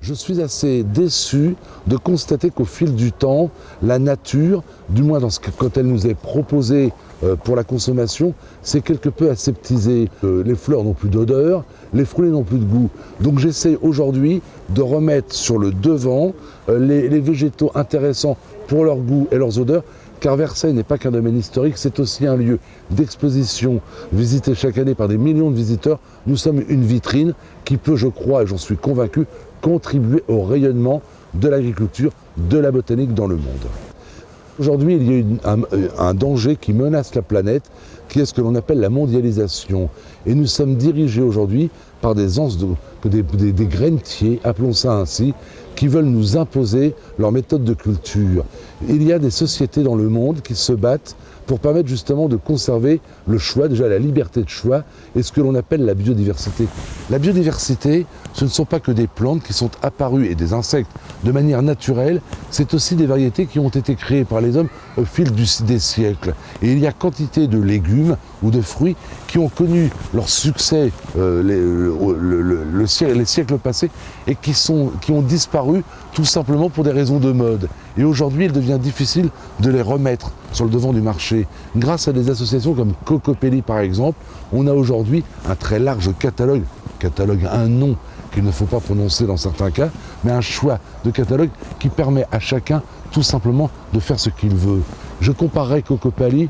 Je suis assez déçu de constater qu'au fil du temps, la nature, du moins quand elle nous est proposée pour la consommation, s'est quelque peu aseptisée. Les fleurs n'ont plus d'odeur, les fruits n'ont plus de goût. Donc j'essaie aujourd'hui de remettre sur le devant les végétaux intéressants pour leur goût et leurs odeurs, car Versailles n'est pas qu'un domaine historique, c'est aussi un lieu d'exposition visité chaque année par des millions de visiteurs. Nous sommes une vitrine qui peut, je crois, et j'en suis convaincu, contribuer au rayonnement de l'agriculture, de la botanique dans le monde. Aujourd'hui, il y a un danger qui menace la planète, qui est ce que l'on appelle la mondialisation. Et nous sommes dirigés aujourd'hui par des grainetiers, appelons ça ainsi, qui veulent nous imposer leur méthode de culture. Il y a des sociétés dans le monde qui se battent pour permettre justement de conserver le choix, déjà la liberté de choix, et ce que l'on appelle la biodiversité. La biodiversité, ce ne sont pas que des plantes qui sont apparues et des insectes de manière naturelle, c'est aussi des variétés qui ont été créées par les hommes au fil des siècles. Et il y a quantité de légumes ou de fruits qui ont connu leur succès les siècles passés et qui ont disparu tout simplement pour des raisons de mode. Et aujourd'hui, il devient difficile de les remettre sur le devant du marché. Grâce à des associations comme Cocopelli par exemple, on a aujourd'hui un très large catalogue, un nom qu'il ne faut pas prononcer dans certains cas, mais un choix de catalogue qui permet à chacun tout simplement de faire ce qu'il veut. Je comparerais Cocopelli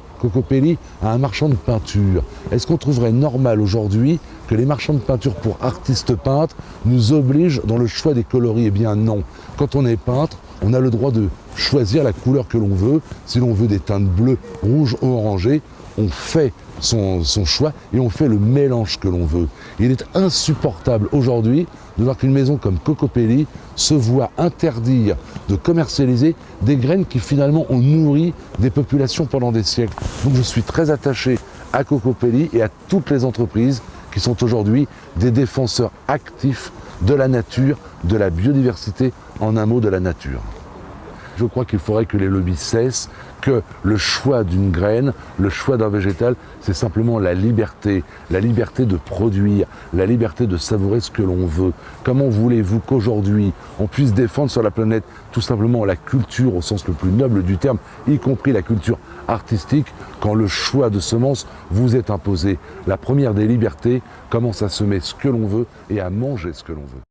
à un marchand de peinture. Est-ce qu'on trouverait normal aujourd'hui que les marchands de peinture pour artistes peintres nous obligent dans le choix des coloris? Eh bien non. Quand on est peintre, on a le droit de choisir la couleur que l'on veut. Si l'on veut des teintes bleues, rouges ou orangées, on fait son choix et on fait le mélange que l'on veut. Il est insupportable aujourd'hui de voir qu'une maison comme Cocopelli se voit interdire de commercialiser des graines qui finalement ont nourri des populations pendant des siècles. Donc je suis très attaché à Cocopelli et à toutes les entreprises qui sont aujourd'hui des défenseurs actifs de la nature, de la biodiversité, en un mot de la nature. Je crois qu'il faudrait que les lobbies cessent, que le choix d'une graine, le choix d'un végétal, c'est simplement la liberté de produire, la liberté de savourer ce que l'on veut. Comment voulez-vous qu'aujourd'hui on puisse défendre sur la planète tout simplement la culture au sens le plus noble du terme, y compris la culture artistique, quand le choix de semences vous est imposé? La première des libertés commence à semer ce que l'on veut et à manger ce que l'on veut.